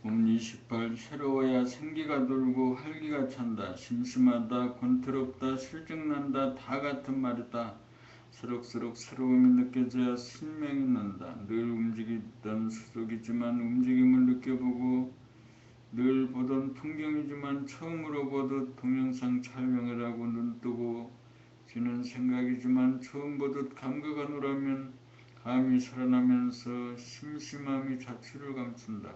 봄 28. 새로워야 생기가 돌고 활기가 찬다. 심심하다, 권태롭다, 실증난다 다 같은 말이다. 새록새록 새로움이 느껴져야 sinh命이 난다. 늘 움직이던 수족이지만 움직임을 느껴보고 늘 보던 풍경이지만 처음으로 보듯 동영상 촬영을 하고 눈뜨고 지는 생각이지만 처음 보듯 감각 안으로면 감이 살아나면서 심심함이 자취를 감춘다.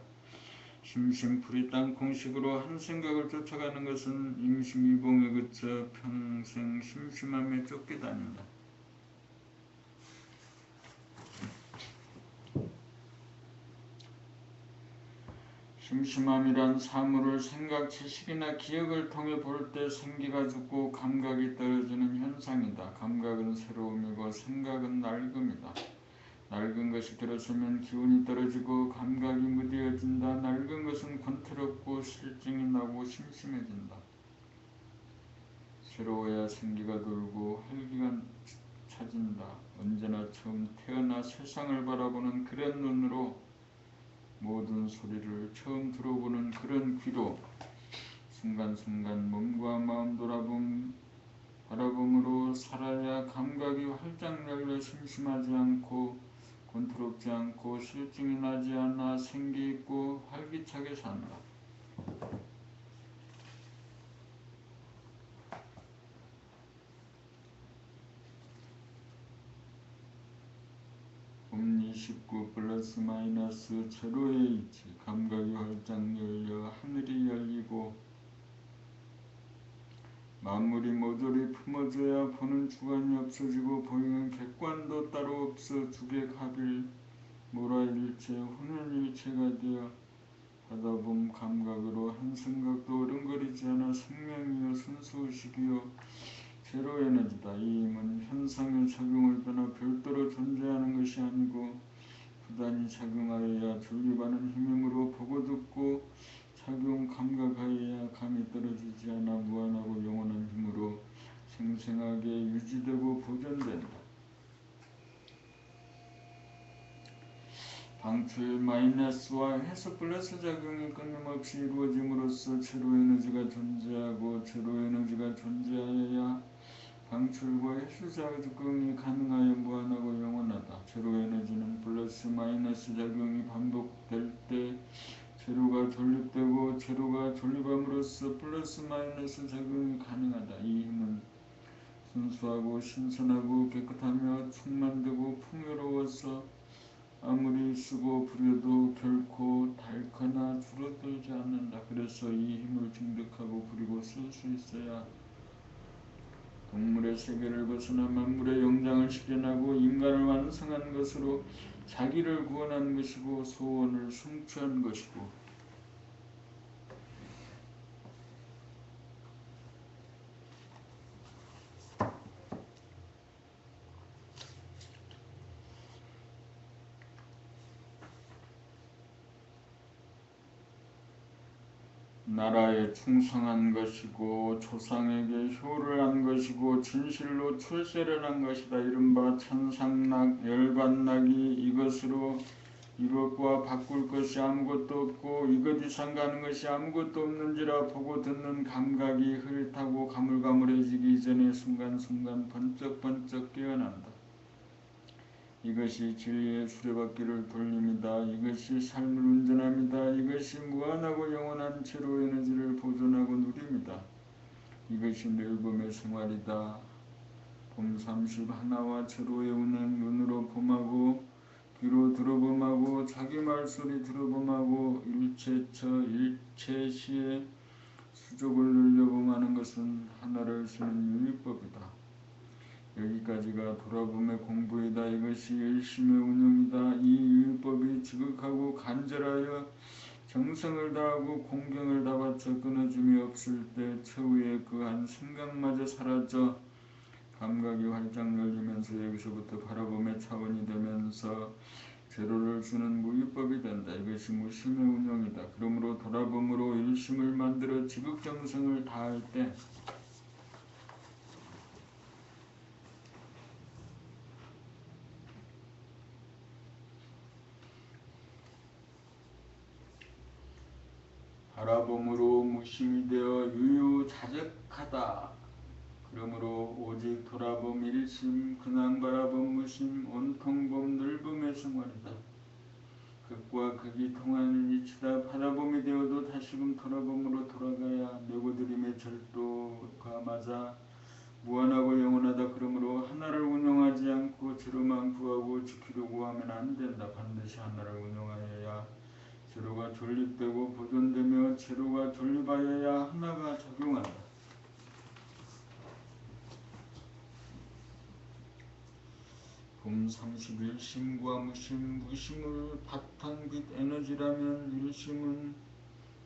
심심풀이 땅콩식으로 한 생각을 쫓아가는 것은 임심이봉에 그쳐 평생 심심함에 쫓겨 다닌다. 심심함이란 사물을 생각, 지식이나 기억을 통해 볼 때 생기가 죽고 감각이 떨어지는 현상이다. 감각은 새로움이고 생각은 낡음이다. 낡은 것이 들어서면 기운이 떨어지고 감각이 무뎌진다. 낡은 것은 권태롭고 실증이 나고 심심해진다. 새로워야 생기가 돌고 활기가 차진다. 언제나 처음 태어나 세상을 바라보는 그런 눈으로 모든 소리를 처음 들어보는 그런 귀로 순간순간 몸과 마음 바라봄으로 살아야 감각이 활짝 열려 심심하지 않고 권태롭지 않고 실증이 나지 않아 생기있고 활기차게 산다. 봄 29. 플러스 마이너스 제로의 이치. 감각이 활짝 열려 하늘이 열리고 만물이 모조리 품어져야 보는 주관이 없어지고 보이는 객관도 따로 없어 주객합일 모라일체 혼연일체가 되어 하다봄 감각으로 한 생각도 어른거리지 않아 생명이요 순수의식이요 제로에너지다. 이 힘은 현상의 작용을 떠나 별도로 존재하는 것이 아니고 부단히 작용하여야 존립하는 힘이므로 보고 듣고 작용 감각하여야 감이 떨어지지 않아 무한하고 영원한 힘으로 생생하게 유지되고 보존된다. 방출 마이너스와 해소 플러스 작용이 끊임없이 이루어짐으로써 제로에너지가 존재하고 제로에너지가 존재하여야 방출과 해소 작용이 가능하여 무한하고 영원하다. 제로에너지는 플러스 마이너스 작용이 반복될 때 제로가 존립되고 제로가 존립함으로써 플러스 마이너스 작용이 가능하다. 이 힘은 순수하고 신선하고 깨끗하며 충만되고 풍요로워서 아무리 쓰고 부려도 결코 닳거나 줄어들지 않는다. 그래서 이 힘을 증득하고 부리고 쓸 수 있어야 동물의 세계를 벗어나 만물의 영장을 실현하고 인간을 완성한 것으로 자기를 구원한 것이고 소원을 성취한 것이고 나라에 충성한 것이고 조상에게 효를 한 것이고 진실로 출세를 한 것이다. 이른바 천상낙, 열반낙이 이것으로 이것과 바꿀 것이 아무것도 없고 이것 이상 가는 것이 아무것도 없는지라 보고 듣는 감각이 흐릿하고 가물가물해지기 전에 순간순간 번쩍번쩍 깨어난다. 이것이 진리의 수레바퀴를 돌림이다. 이것이 삶을 운전함이다. 이것이 무한하고 영원한 제로에너지를 보존하고 누림이다. 이것이 늙음의 생활이다. 봄 31와 제로의 운행 눈으로 봄하고 귀로 들어봄하고 자기 말소리 들어봄하고 일체처 일체시에 수족을 늘려봄하는 것은 하나를 쓰는 유의법이다. 여기까지가 돌아봄의 공부이다. 이것이 열심의 운영이다. 이 유의법이 지극하고 간절하여 정성을 다하고 공경을 다 바쳐 끊어짐이 없을 때 최후의 그 한 생각마저 사라져 감각이 활짝 열리면서 여기서부터 바라봄의 차원이 되면서 제로를 쓰는 무위법이 된다. 이것이 무심의 운영이다. 그러므로 돌아봄으로 일심을 만들어 지극정성을 다할 때 바라봄으로 무심이 되어 유유자적하다. 그러므로 오직 돌아봄 일심 근황 바라봄 무심 온통 봄 넓음에서 머리다. 극과 극이 통하는 이치다. 바라봄이 되어도 다시금 돌아봄으로 돌아가야 내고드림의 절도가 맞아 무한하고 영원하다. 그러므로 하나를 운용하지 않고 제로만 구하고 지키려고 하면 안 된다. 반드시 하나를 운용하여야 제로가 존립되고 보존되며 제로가 존립하여야 하나가 작용한다. 봄 30일 심과 무심, 무심을 바탕 빛 에너지라면 일심은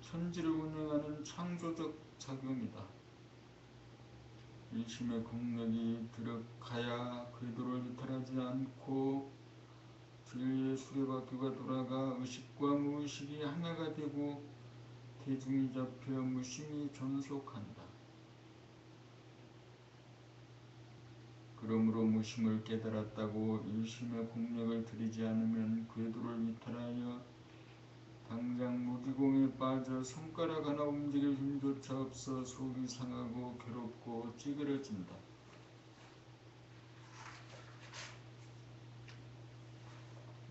천지를 운영하는 창조적 작용이다. 일심의 공력이 들어가야 궤도를 이탈하지 않고 진리의 수레바퀴가 돌아가 의식과 무의식이 하나가 되고 대중이 잡혀 무심이 존속한다. 그러므로 무심을 깨달았다고 일심의 공력을 들이지 않으면 궤도를 이탈하여 당장 무기공에 빠져 손가락 하나 움직일 힘조차 없어 속이 상하고 괴롭고 찌그러진다.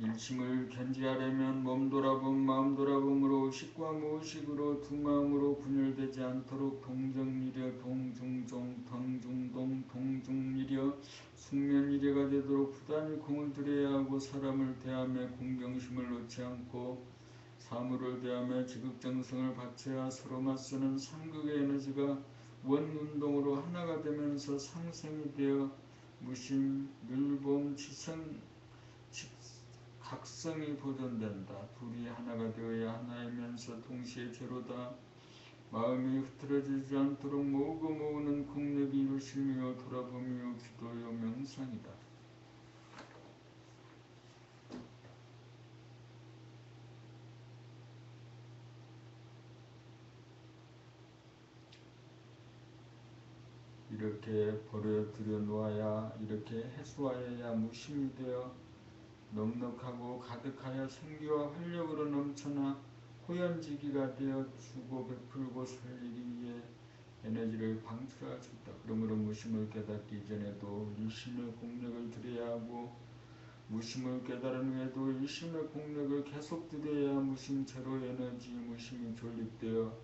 일심을 견지하려면 몸 돌아봄 마음 돌아봄으로 의식과 무의식으로 두 마음으로 분열되지 않도록 동정이려 동중종 동중동 동중이려 숙면이려가 되도록 부단히 공을 들여야 하고 사람을 대하며 공경심을 놓지 않고 사물을 대하며 지극정성을 바쳐야 서로 맞서는 상극의 에너지가 원운동으로 하나가 되면서 상생이 되어 무심, 늘봄, 각성이 보존된다. 둘이 하나가 되어야 하나이면서 동시에 제로다. 마음이 흐트러지지 않도록 모으고 모으는 공력이 일심이요 돌아봄이요 기도요 명상이다. 이렇게 버려들여 놓아야 이렇게 해소하여야 무심이 되어 넉넉하고 가득하여 생기와 활력으로 넘쳐나 호연지기가 되어 주고 베풀고 살리기 위해 에너지를 방출할 수 있다. 그러므로 무심을 깨닫기 이전에도 일심의 공력을 들여야 하고 무심을 깨달은 후에도 일심의 공력을 계속 들여야 무심 제로 에너지 무심이 존립되어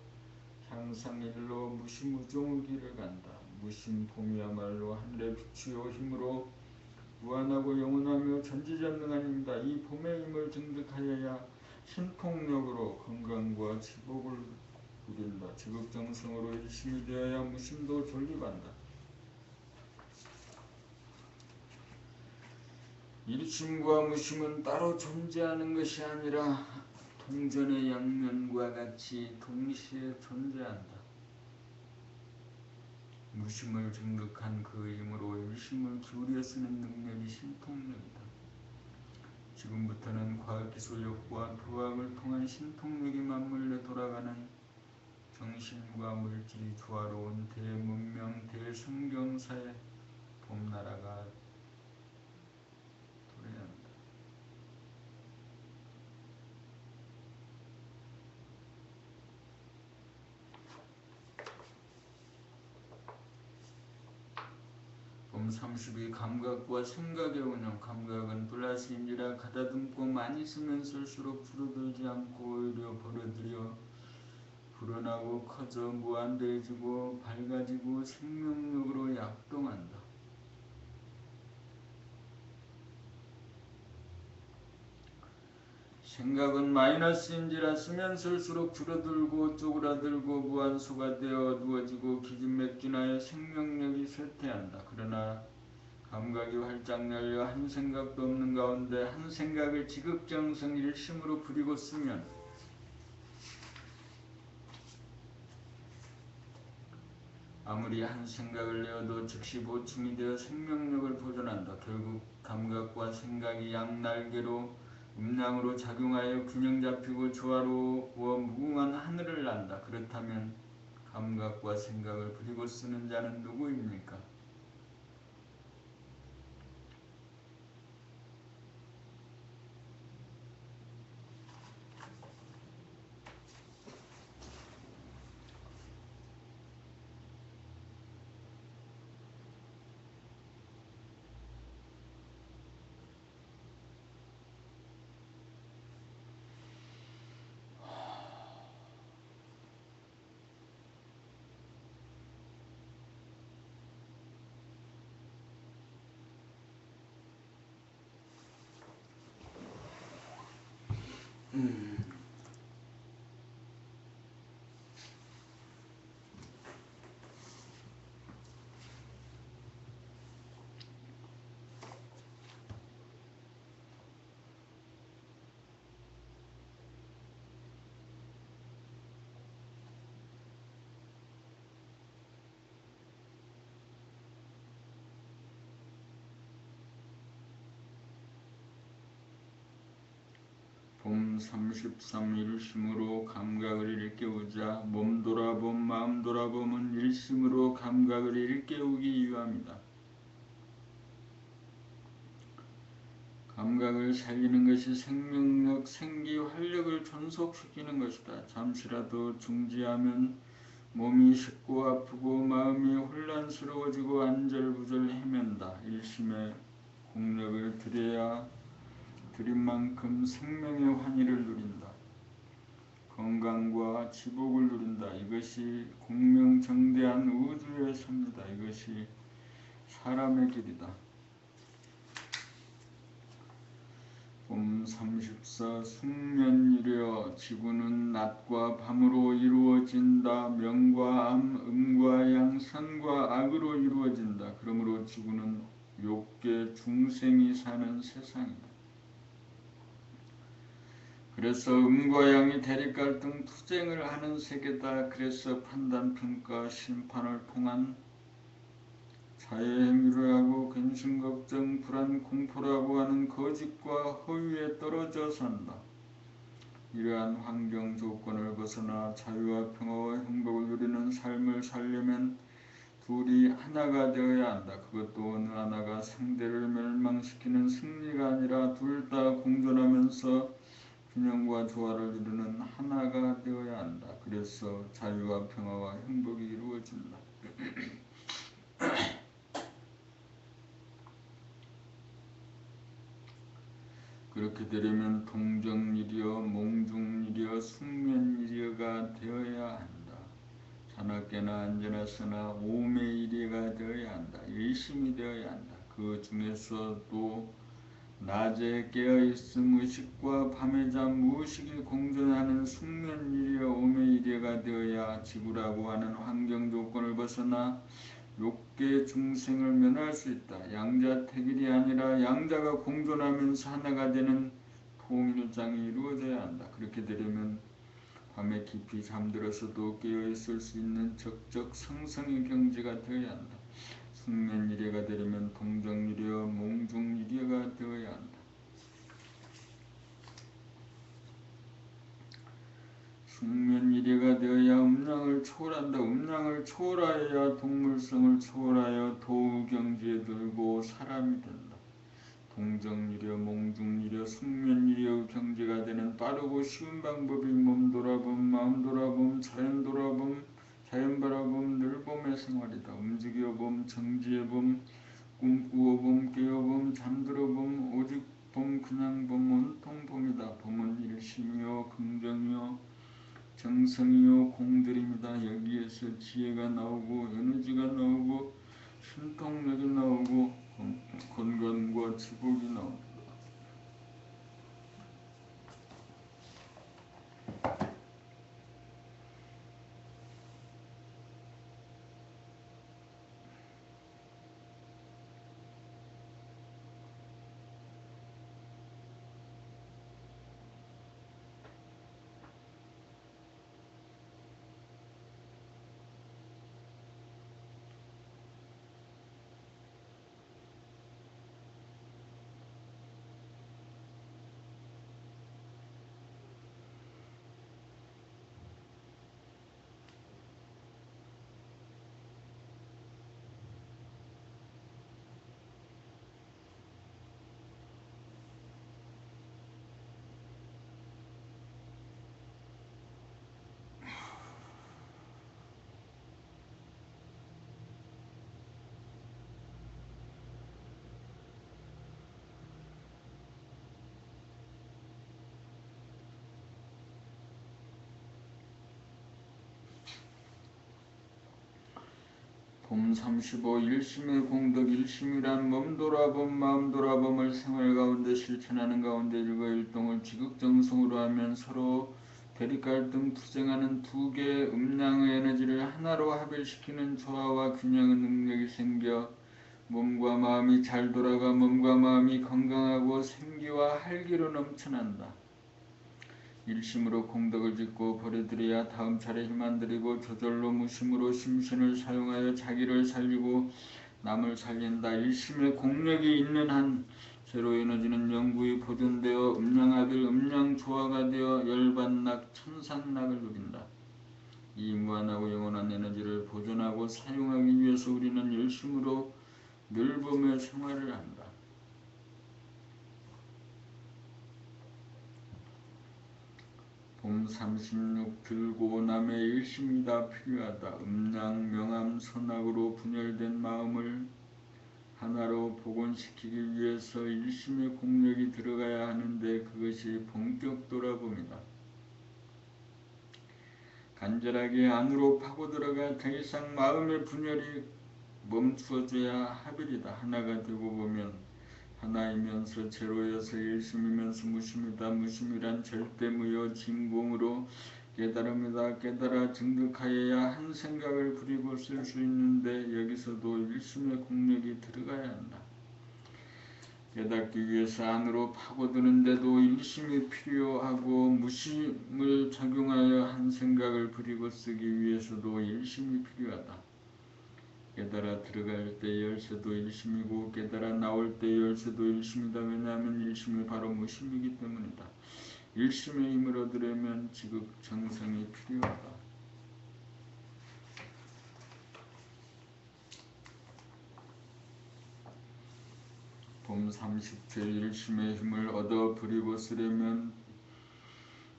향상일로 무심우종의 길을 간다. 무심 봄이야말로 하늘의 빛이요 힘으로 무한하고 영원하며 전지전능한 힘이다. 이 봄의 힘을 증득하여야 신통력으로 건강과 지복을 누린다. 지극정성으로 일심이 되어야 무심도 존립한다. 일심과 무심은 따로 존재하는 것이 아니라 동전의 양면과 같이 동시에 존재한다. 무심을 증득한 그 힘으로 일심을 기울여 쓰는 능력이 신통력이다. 지금부터는 과학기술력과 도학을 통한 신통력이 맞물려 돌아가는 정신과 물질이 조화로운 대문명 대성경사의 봄나라가 도래한다. 봄 30이 감각과 생각의 운영. 감각은 플러스인지라 가다듬고 많이 쓰면 쓸수록 줄어들지 않고 오히려 버려들여 불어나고 커져 무한대해지고 밝아지고 생명력으로 약동한다. 생각은 마이너스인지라 쓰면 쓸수록 줄어들고 쪼그라들고 무한소가 되어 누워지고 기진맥진하여 생명력이 쇠퇴한다. 그러나 감각이 활짝 열려 한 생각도 없는 가운데 한 생각을 지극정성 일심으로 부리고 쓰면 아무리 한 생각을 내어도 즉시 보충이 되어 생명력을 보존한다. 결국 감각과 생각이 양날개로 음량으로 작용하여 균형 잡히고 조화로워 무궁한 하늘을 난다. 그렇다면 감각과 생각을 부리고 쓰는 자는 누구입니까? 봄 33 일심으로 감각을 일깨우자. 몸 돌아봄 마음 돌아봄은 일심으로 감각을 일깨우기 위함이다. 감각을 살리는 것이 생명력, 생기, 활력을 존속시키는 것이다. 잠시라도 중지하면 몸이 식고 아프고 마음이 혼란스러워지고 안절부절 헤맨다. 일심의 공력을 들여야 드린 만큼 생명의 환희를 누린다. 건강과 지복을 누린다. 이것이 공명정대한 우주의 섭니다. 이것이 사람의 길이다. 봄 34 숙면이려 지구는 낮과 밤으로 이루어진다. 명과 암, 음과 양, 선과 악으로 이루어진다. 그러므로 지구는 욕계 중생이 사는 세상이다. 그래서 음과 양이 대립갈등 투쟁을 하는 세계다. 그래서 판단, 평가, 심판을 통한 자해행위를 하고 근심, 걱정, 불안, 공포라고 하는 거짓과 허위에 떨어져 산다. 이러한 환경 조건을 벗어나 자유와 평화와 행복을 누리는 삶을 살려면 둘이 하나가 되어야 한다. 그것도 어느 하나가 상대를 멸망시키는 승리가 아니라 둘 다 공존하면서 균형과 조화를 이루는 하나가 되어야 한다. 그래서 자유와 평화와 행복이 이루어진다. 그렇게 되려면 동정일이여 몽중일이여 숙면일이여가 되어야 한다. 자나깨나 안전하서나 오매일이가 되어야 한다. 일심이 되어야 한다. 그 중에서도 낮에 깨어있음 의식과 밤에 잠 무의식이 공존하는 숙면일이여 오매일이가 되어야 지구라고 하는 환경 조건을 벗어나 욕계 중생을 면할 수 있다. 양자택일이 아니라 양자가 공존하면서 하나가 되는 통일장이 이루어져야 한다. 그렇게 되려면 밤에 깊이 잠들어서도 깨어있을 수 있는 적적 상성의 경지가 되어야 한다. 숙면일이가 되려면 동정일이여 몽중일이가 되어야 한다. 숙면일이가 되어야 음양을 초월한다. 음양을 초월하여야 동물성을 초월하여 도우경지에 들고 사람이 된다. 동정일이여 몽중일이여 숙면일이여 경지가 되는 빠르고 쉬운 방법이 몸 돌아봄, 마음 돌아봄, 자연 돌아봄, 자연 바라봄, 늘봄의 생활이다. 움직여봄, 정지해봄, 꿈꾸어봄, 깨어봄, 잠들어봄, 오직 봄, 그냥 봄, 온통 봄이다. 봄은 일심이요 긍정이요 정성이요 공들입니다. 여기에서 지혜가 나오고 에너지가 나오고 신통력이 나오고 건강과 지복이 나옵니다. 봄 35 일심의 공덕. 일심이란 몸돌아봄 마음돌아봄을 생활 가운데 실천하는 가운데 일거일동을 지극정성으로 하면 서로 대립갈등 투쟁하는 두 개의 음양의 에너지를 하나로 합일시키는 조화와 균형의 능력이 생겨 몸과 마음이 잘 돌아가 몸과 마음이 건강하고 생기와 활기로 넘쳐난다. 일심으로 공덕을 짓고 버려들여야 다음 차례 힘 안 들이고 저절로 무심으로 심신을 사용하여 자기를 살리고 남을 살린다. 일심의 공력이 있는 한 제로 에너지는 영구히 보존되어 음양합일 음양조화가 되어 열반낙 천상낙을 누린다. 이 무한하고 영원한 에너지를 보존하고 사용하기 위해서 우리는 일심으로 늘봄의 생활을 한다. 봄 36 들고 남의 일심이 다 필요하다. 음양 명암 선악으로 분열된 마음을 하나로 복원시키기 위해서 일심의 공력이 들어가야 하는데 그것이 본격 돌아봄이다. 간절하게 안으로 파고들어가 더 이상 마음의 분열이 멈추어져야 합일이다. 하나가 되고 보면 하나이면서 제로여서 일심이면서 무심이다. 무심이란 절대무효 진공으로 깨달음이다. 깨달아 증득하여야 한 생각을 부리고 쓸 수 있는데 여기서도 일심의 공력이 들어가야 한다. 깨닫기 위해서 안으로 파고드는데도 일심이 필요하고 무심을 적용하여 한 생각을 부리고 쓰기 위해서도 일심이 필요하다. 깨달아 들어갈 때 열쇠도 일심이고 깨달아 나올 때 열쇠도 일심이다. 왜냐하면 일심이 바로 무심이기 때문이다. 일심의 힘을 얻으려면 지극정성이 필요하다. 봄 30절 일심의 힘을 얻어 부리고 쓰려면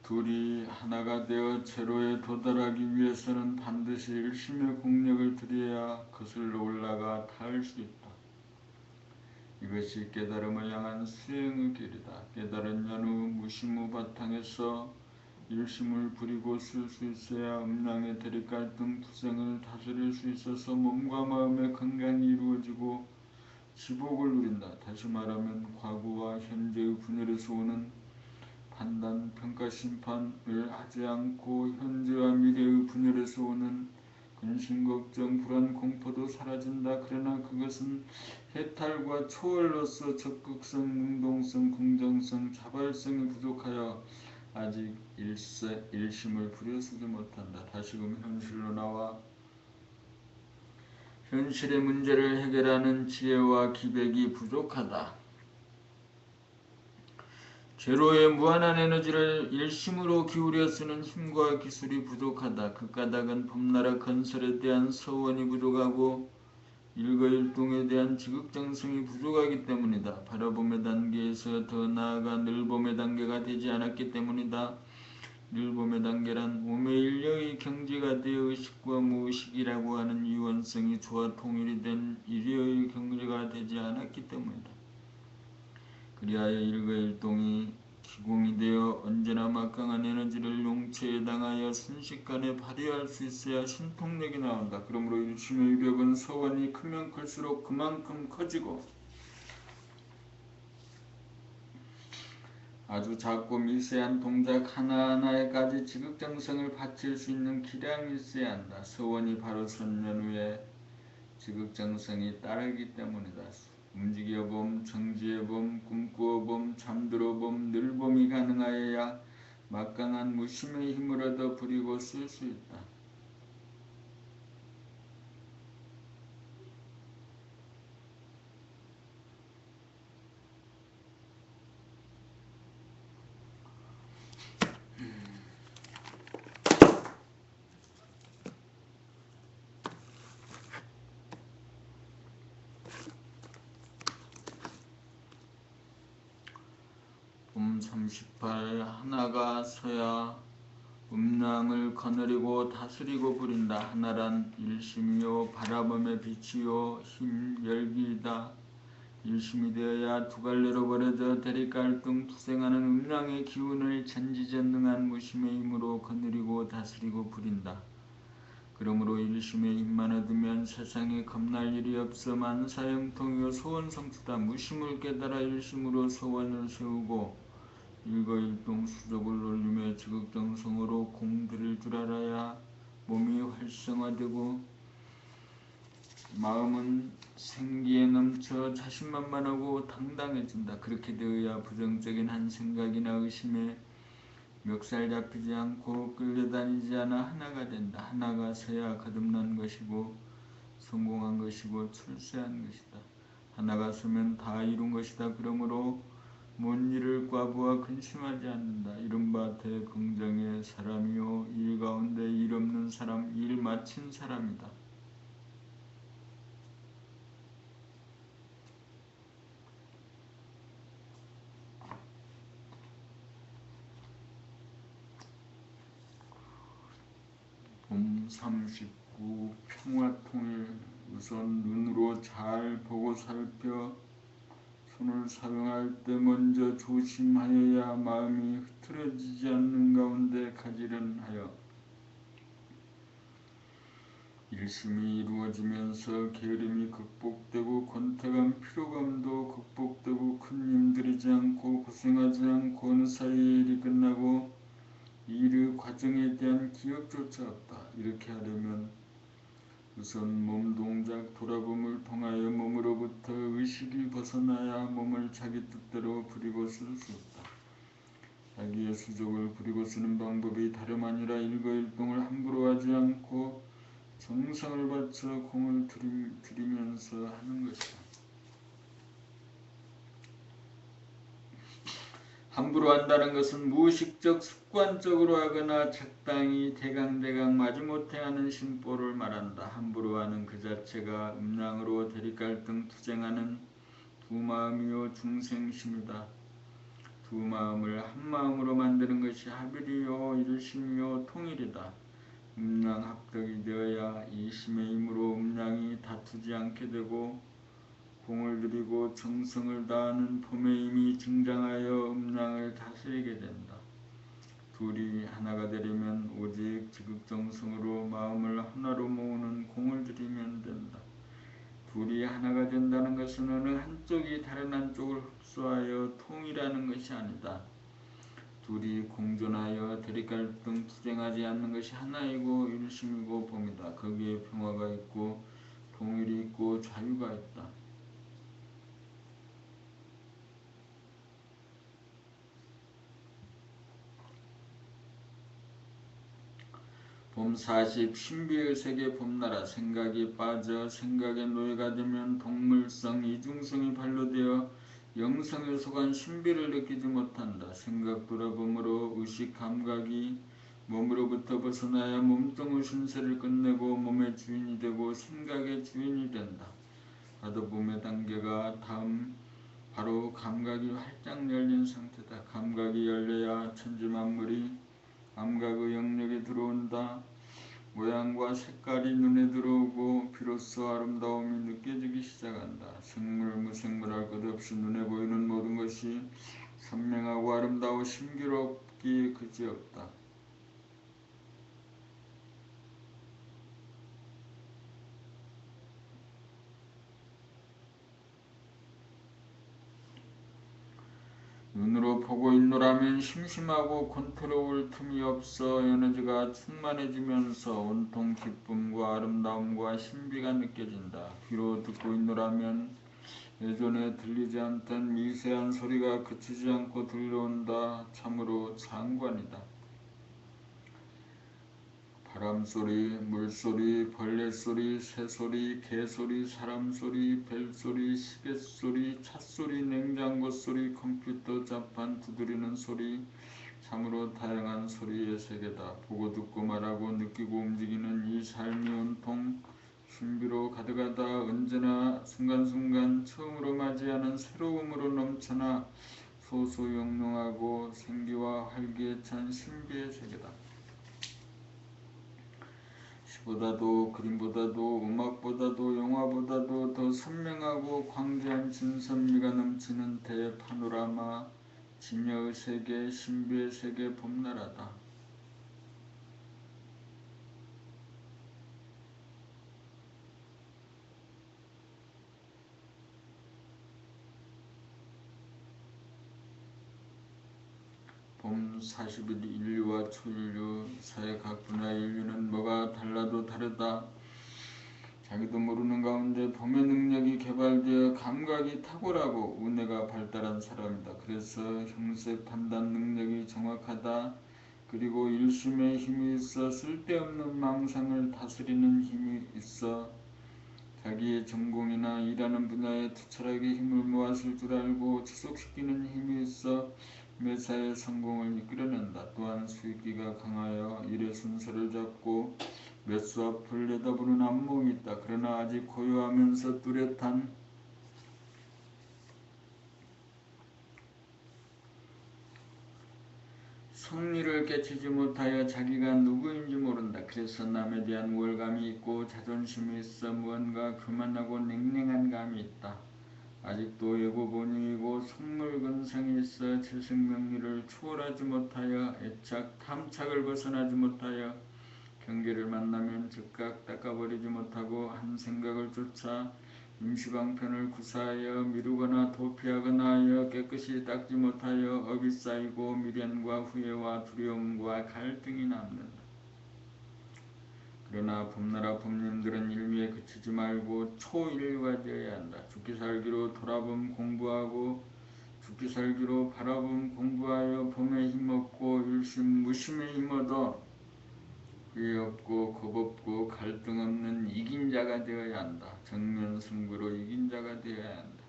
둘이 하나가 되어 제로에 도달하기 위해서는 반드시 일심의 공력을 들여야 거슬러 올라가 닿을 수 있다. 이것이 깨달음을 향한 수행의 길이다. 깨달은 연후 무심의 바탕에서 일심을 부리고 쓸 수 있어야 음양의 대립갈등 투쟁을 다스릴 수 있어서 몸과 마음의 건강이 이루어지고 지복을 누린다. 다시 말하면 과거와 현재의 분열에서 오는 판단, 평가, 심판을 하지 않고 현재와 미래의 분열에서 오는 근심, 걱정, 불안, 공포도 사라진다. 그러나 그것은 해탈과 초월로서 적극성, 능동성, 긍정성, 자발성이 부족하여 아직 일심을 부려쓰지 못한다. 다시금 현실로 나와 현실의 문제를 해결하는 지혜와 기백이 부족하다. 제로의 무한한 에너지를 일심으로 기울여 쓰는 힘과 기술이 부족하다. 그 까닭은 봄나라 건설에 대한 서원이 부족하고 일거일동에 대한 지극정성이 부족하기 때문이다. 바라봄의 단계에서 더 나아가 늘봄의 단계가 되지 않았기 때문이다. 늘봄의 단계란 오매일려의 경지가 되어 의식과 무의식이라고 하는 유원성이 조화 통일이 된 일여의 경지가 되지 않았기 때문이다. 그리하여 일거일동이 기공이 되어 언제나 막강한 에너지를 용체에 당하여 순식간에 발휘할 수 있어야 신통력이 나온다. 그러므로 일심의 벽은 서원이 크면 클수록 그만큼 커지고 아주 작고 미세한 동작 하나하나에까지 지극정성을 바칠 수 있는 기량이 있어야 한다. 서원이 바로 선연후에 지극정성이 따르기 때문이다. 움직여봄, 정지해봄, 꿈꾸어봄, 잠들어봄, 늘봄이 가능하여야 막강한 무심의 힘을 얻어 부리고 쓸 수 있다. 봄 38 하나가 서야 음양을 거느리고 다스리고 부린다. 하나란 일심이요 바라봄의 빛이요 힘 열기이다. 일심이 되어야 두 갈래로 벌어져 대립갈등 투쟁하는 음양의 기운을 전지전능한 무심의 힘으로 거느리고 다스리고 부린다. 그러므로 일심에 힘만 얻으면 세상에 겁날 일이 없어 만사형통이요 소원성취다. 무심을 깨달아 일심으로 소원을 세우고 일거일동 수족을 올리며 지극정성으로 공들일 줄 알아야 몸이 활성화되고 마음은 생기에 넘쳐 자신만만하고 당당해진다. 그렇게 되어야 부정적인 한 생각이나 의심에 멱살 잡히지 않고 끌려다니지 않아 하나가 된다. 하나가 서야 거듭난 것이고 성공한 것이고 출세한 것이다. 하나가 서면 다 이룬 것이다. 그러므로 뭔 일을 과부하 근심하지 않는다. 이른바 대긍정의 사람이요 일 가운데 일 없는 사람, 일 마친 사람이다. 봄 39 평화통일. 우선 눈으로 잘 보고 살펴 손을 사용할 때 먼저 조심하여야 마음이 흐트러지지 않는 가운데 가지런 하여 일심이 이루어지면서 게으름이 극복되고 권태감 피로감도 극복되고 큰 힘들이지 않고 고생하지 않고 어느 사이에 일이 끝나고 일의 과정에 대한 기억조차 없다. 이렇게 하려면 우선 몸 동작 돌아봄을 통하여 몸으로부터 의식이 벗어나야 몸을 자기 뜻대로 부리고 쓸 수 있다. 자기의 수족을 부리고 쓰는 방법이 다름 아니라 일거일동을 함부로 하지 않고 정성을 바쳐 공을 들이면서 하는 것이다. 함부로 한다는 것은 무의식적 습관적으로 하거나 적당히 대강대강 마지못해 하는 심보를 말한다. 함부로 하는 그 자체가 음양으로 대립갈등 투쟁하는 두 마음이요 중생심이다. 두 마음을 한 마음으로 만드는 것이 합일이요 일심이요 통일이다. 음양합덕이 되어야 이 심의 힘으로 음양이 다투지 않게 되고 공을 들이고 정성을 다하는 봄의 힘이 증장하여 음양을 다스리게 된다. 둘이 하나가 되려면 오직 지극정성으로 마음을 하나로 모으는 공을 들이면 된다. 둘이 하나가 된다는 것은 어느 한쪽이 다른 한쪽을 흡수하여 통일하는 것이 아니다. 둘이 공존하여 대립갈등 투쟁하지 않는 것이 하나이고 일심이고 봄이다. 거기에 평화가 있고 통일이 있고 자유가 있다. 봄 40 신비의 세계 봄나라. 생각이 빠져 생각의 노예가 되면 동물성, 이중성이 발로되어 영성에 속한 신비를 느끼지 못한다. 생각 돌아봄으로 의식 감각이 몸으로부터 벗어나야 몸뚱의 신세를 끝내고 몸의 주인이 되고 생각의 주인이 된다. 가도봄의 단계가 다음 바로 감각이 활짝 열린 상태다. 감각이 열려야 천지만물이 감각의 영역에 들어온다. 모양과 색깔이 눈에 들어오고 비로소 아름다움이 느껴지기 시작한다. 생물, 무생물할 것 없이 눈에 보이는 모든 것이 선명하고 아름다워 신기롭기에 그지없다. 눈으로 보고 있노라면 심심하고 권태로울 틈이 없어 에너지가 충만해지면서 온통 기쁨과 아름다움과 신비가 느껴진다. 귀로 듣고 있노라면 예전에 들리지 않던 미세한 소리가 그치지 않고 들려온다. 참으로 장관이다. 바람소리, 물소리, 벌레소리, 새소리, 개소리, 사람소리, 벨소리, 시계소리, 찻소리, 냉장고소리, 컴퓨터 자판 두드리는 소리, 참으로 다양한 소리의 세계다. 보고 듣고 말하고 느끼고 움직이는 이 삶이 온통 신비로 가득하다. 언제나 순간순간 처음으로 맞이하는 새로움으로 넘쳐나 소소영롱하고 생기와 활기에 찬 신비의 세계다. 시보다도 그림보다도 음악보다도 영화보다도 더 선명하고 광대한 진선미가 넘치는 대파노라마, 진여의 세계, 신비의 세계 봄나라다. 봄 40일 인류와 초인류 사회 각 분야의 인류는 뭐가 달라도 다르다. 자기도 모르는 가운데 봄의 능력이 개발되어 감각이 탁월하고 우뇌가 발달한 사람이다. 그래서 형세 판단 능력이 정확하다. 그리고 일심의 힘이 있어 쓸데없는 망상을 다스리는 힘이 있어 자기의 전공이나 일하는 분야에 투철하게 힘을 모았을 줄 알고 지속시키는 힘이 있어 매사에 성공을 이끌어낸다. 또한 수익기가 강하여 일의 순서를 잡고 매수 앞을 내다보는 안목이 있다. 그러나 아직 고요하면서 뚜렷한 성리를 깨치지 못하여 자기가 누구인지 모른다. 그래서 남에 대한 우월감이 있고 자존심이 있어 무언가 교만하고 냉랭한 감이 있다. 아직도 예고본능이고 속물근성이 있어 질색명리를 초월하지 못하여 애착, 탐착을 벗어나지 못하여 경계를 만나면 즉각 닦아버리지 못하고 한 생각을 쫓아 임시방편을 구사하여 미루거나 도피하거나 하여 깨끗이 닦지 못하여 업이 쌓이고 미련과 후회와 두려움과 갈등이 남는다. 그러나 봄나라 봄님들은 일미에 그치지 말고 초인류가 되어야 한다. 죽기 살기로 돌아봄 공부하고 죽기 살기로 바라봄 공부하여 봄에 힘없고 일심 무심에 힘얻어 후회 없고 겁 없고 갈등 없는 이긴 자가 되어야 한다. 정면 승부로 이긴 자가 되어야 한다.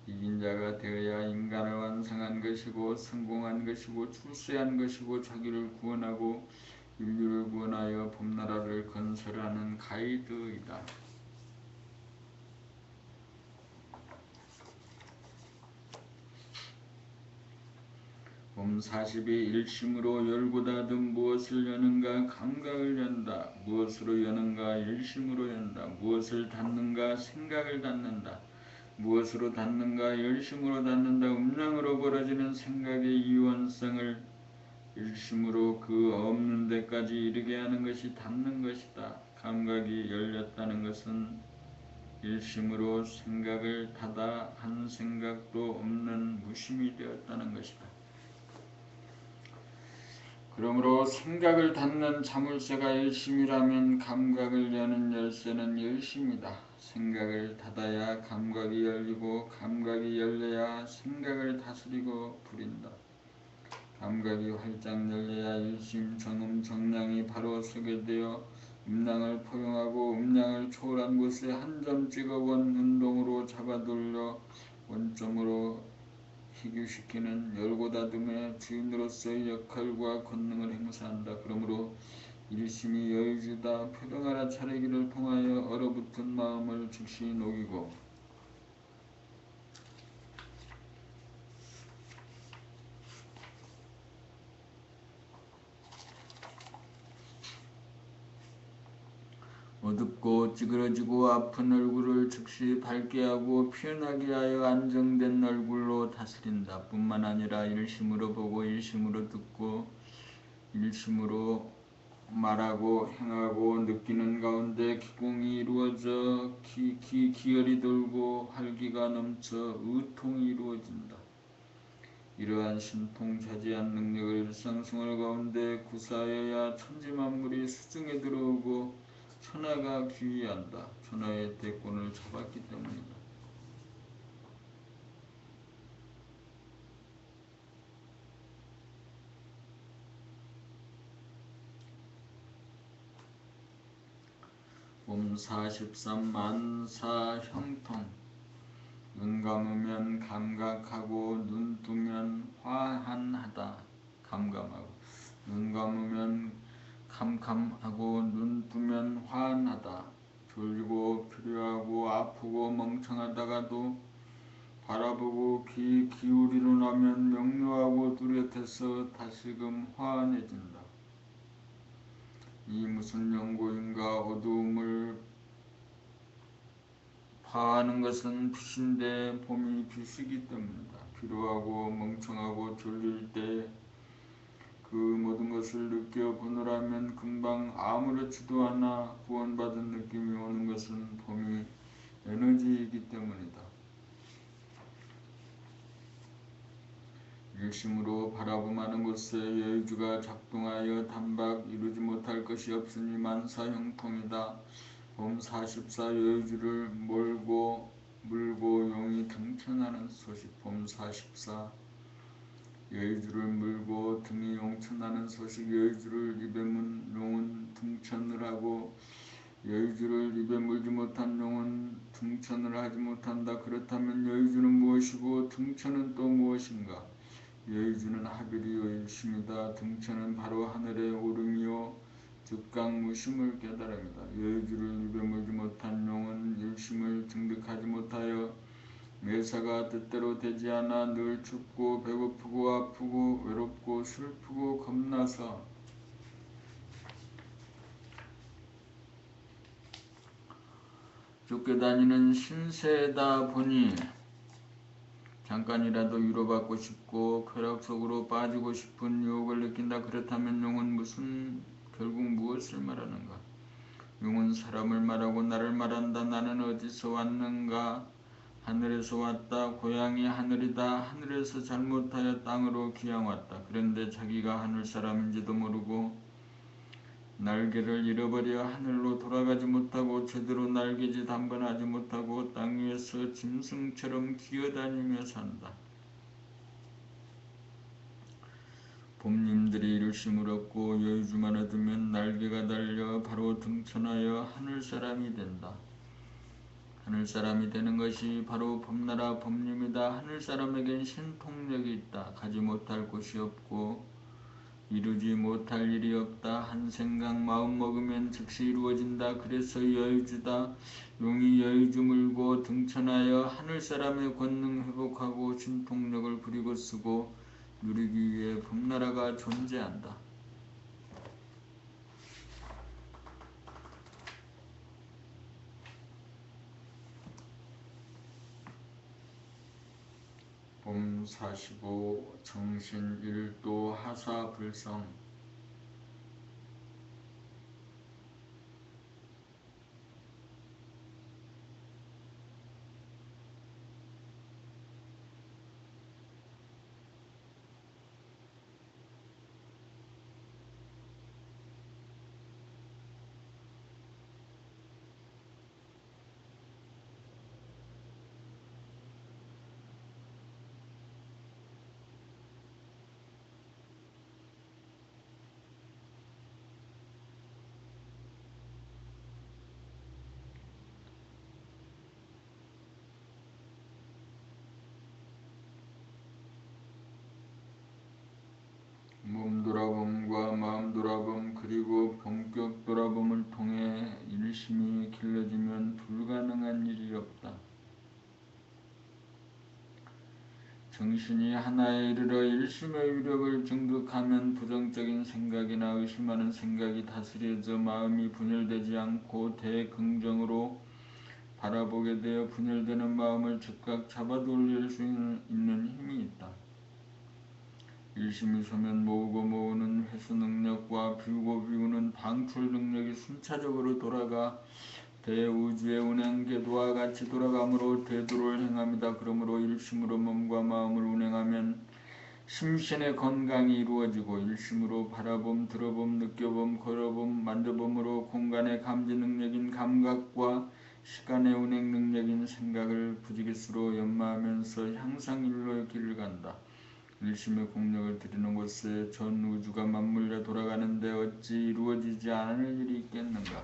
이긴 자가 되어야 인간을 완성한 것이고 성공한 것이고 출세한 것이고 자기를 구원하고 인류를 구원하여 봄나라를 건설하는 가이드이다. 봄 40이 일심으로 열고 닫은 무엇을 여는가 감각을 연다. 무엇으로 여는가 일심으로 연다. 무엇을 닫는가 생각을 닫는다. 무엇으로 닫는가 열심으로 닫는다. 음양으로 벌어지는 생각의 유연성을 일심으로 그 없는 데까지 이르게 하는 것이 닫는 것이다. 감각이 열렸다는 것은 일심으로 생각을 닫아 한 생각도 없는 무심이 되었다는 것이다. 그러므로 생각을 닫는 자물쇠가 일심이라면 감각을 여는 열쇠는 열심이다. 생각을 닫아야 감각이 열리고 감각이 열려야 생각을 다스리고 부린다. 감각이 활짝 열려야 일심 정음 정량이 바로 서게 되어 음량을 포용하고 음량을 초월한 곳에 한 점 찍어본 운동으로 잡아돌려 원점으로 희귀시키는 열고 닫음의 주인으로서의 역할과 권능을 행사한다. 그러므로 일심이 여의주다. 표병하라 차례기를 통하여 얼어붙은 마음을 즉시 녹이고 어둡고 찌그러지고 아픈 얼굴을 즉시 밝게 하고 피어나게 하여 안정된 얼굴로 다스린다. 뿐만 아니라 일심으로 보고 일심으로 듣고 일심으로 말하고 행하고 느끼는 가운데 기공이 이루어져 기열이 돌고 활기가 넘쳐 의통이 이루어진다. 이러한 신통자제한 능력을 일상생활 가운데 구사하여야 천지만물이 수중에 들어오고 천하가 귀의한다. 천하의 대권을 잡았기 때문이다. 봄 43 만사 형통. 눈 감으면 감각하고 눈 뜨면 화한하다. 감감하고 눈 감으면 캄캄하고 눈 뜨면 화한하다. 졸리고 필요하고 아프고 멍청하다가도 바라보고 귀 기울이고 나면 명료하고 뚜렷해서 다시금 화한해진다. 이 무슨 연고인가. 어두움을 파하는 것은 빛인데 봄이 빛이기 때문이다. 피로하고 멍청하고 졸릴 때 그 모든 것을 느껴보느라면 금방 아무렇지도 않아 구원받은 느낌이 오는 것은 봄이 에너지이기 때문이다. 일심으로 바라봄하는 곳에 여의주가 작동하여 단박 이루지 못할 것이 없으니 만사 형통이다. 봄 44 여의주를 물고 용이 등천하는 소식. 봄 44 여의주를 물고 등이 용천하는 소식. 여의주를 입에 문 용은 등천을 하고 여의주를 입에 물지 못한 용은 등천을 하지 못한다. 그렇다면 여의주는 무엇이고 등천은 또 무엇인가? 여의주는 하비리요 일심이다. 등천은 바로 하늘의 오름이요 즉각무심을 깨달음이다. 여의주를 입에 물지 못한 용은 일심을 증득하지 못하여 매사가 뜻대로 되지 않아 늘 춥고 배고프고 아프고 외롭고 슬프고 겁나서 쫓겨다니는 신세다 보니 잠깐이라도 위로받고 싶고 쾌락 속으로 빠지고 싶은 유혹을 느낀다. 그렇다면 용은 결국 무엇을 말하는가? 용은 사람을 말하고 나를 말한다. 나는 어디서 왔는가? 하늘에서 왔다. 고향이 하늘이다. 하늘에서 잘못하여 땅으로 기양 왔다. 그런데 자기가 하늘 사람인지도 모르고 날개를 잃어버려 하늘로 돌아가지 못하고 제대로 날개짓 한번 하지 못하고 땅 위에서 짐승처럼 기어다니며 산다. 봄님들이 일심을 얻고 여의주만 얻으면 날개가 달려 바로 등천하여 하늘사람이 된다. 하늘사람이 되는 것이 바로 봄나라 봄님이다. 하늘사람에겐 신통력이 있다. 가지 못할 곳이 없고 이루지 못할 일이 없다. 한 생각 마음 먹으면 즉시 이루어진다. 그래서 여의주다. 용이 여의주 물고 등천하여 하늘사람의 권능 회복하고 신통력을 부리고 쓰고 누리기 위해 봄나라가 존재한다. 봄 45 정신 1도 하사 불성. 몸 돌아봄과 마음 돌아봄 그리고 본격 돌아봄을 통해 일심이 길러지면 불가능한 일이 없다. 정신이 하나에 이르러 일심의 위력을 증득하면 부정적인 생각이나 의심하는 생각이 다스려져 마음이 분열되지 않고 대긍정으로 바라보게 되어 분열되는 마음을 즉각 잡아돌릴 수 있는 힘이 있다. 일심이 서면 모으고 모으는 회수 능력과 비우고 비우는 방출 능력이 순차적으로 돌아가 대우주의 운행 궤도와 같이 돌아가므로 대도를 행합니다. 그러므로 일심으로 몸과 마음을 운행하면 심신의 건강이 이루어지고 일심으로 바라봄, 들어봄, 느껴봄, 걸어봄, 만져봄으로 공간의 감지 능력인 감각과 시간의 운행 능력인 생각을 부지기수로 연마하면서 향상일로의 길을 간다. 일심의 공력을 들이는 곳에 전 우주가 맞물려 돌아가는데 어찌 이루어지지 않을 일이 있겠는가?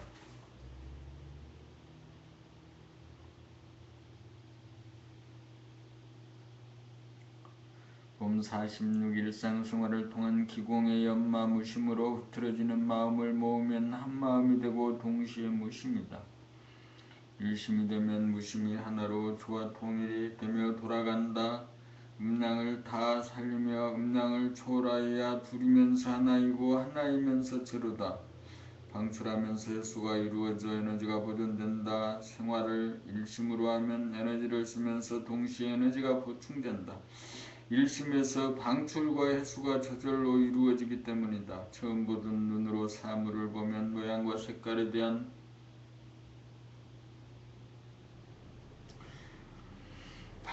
봄 46 일상생활을 통한 기공의 연마 무심으로 흐트러지는 마음을 모으면 한마음이 되고 동시에 무심이다. 일심이 되면 무심이 하나로 조화 통일이 되며 돌아간다. 음량을 다 살리며 음량을 초월하여야 둘이면서 하나이고 하나이면서 제로다. 방출하면서 횟수가 이루어져 에너지가 보존된다. 생활을 일심으로 하면 에너지를 쓰면서 동시에 에너지가 보충된다. 일심에서 방출과 횟수가 저절로 이루어지기 때문이다. 처음 보던 눈으로 사물을 보면 모양과 색깔에 대한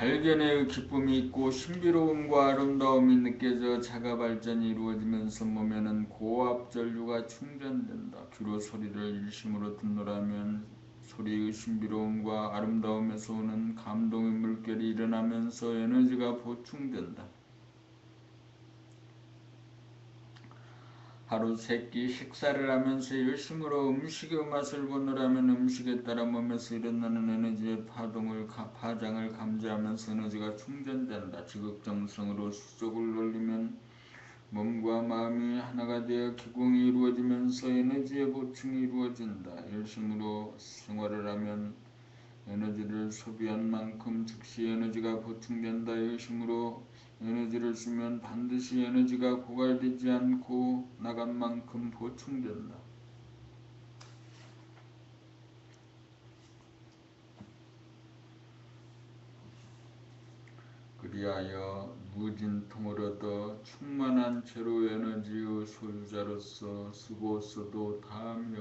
발견의 기쁨이 있고 신비로움과 아름다움이 느껴져 자가 발전이 이루어지면서 몸에는 고압 전류가 충전된다. 귀로 소리를 일심으로 듣노라면 소리의 신비로움과 아름다움에서 오는 감동의 물결이 일어나면서 에너지가 보충된다. 하루 세 끼 식사를 하면서 열심으로 음식의 맛을 보느라면 음식에 따라 몸에서 일어나는 에너지의 파장을 감지하면서 에너지가 충전된다. 지극정성으로 수족을 올리면 몸과 마음이 하나가 되어 기공이 이루어지면서 에너지의 보충이 이루어진다. 열심으로 생활을 하면 에너지를 소비한 만큼 즉시 에너지가 보충된다. 열심으로 에너지를 쓰면 반드시 에너지가 고갈되지 않고 나간 만큼 보충된다. 그리하여 무진통을 얻어 충만한 제로 에너지의 소유자로서 쓰고 써도 다함이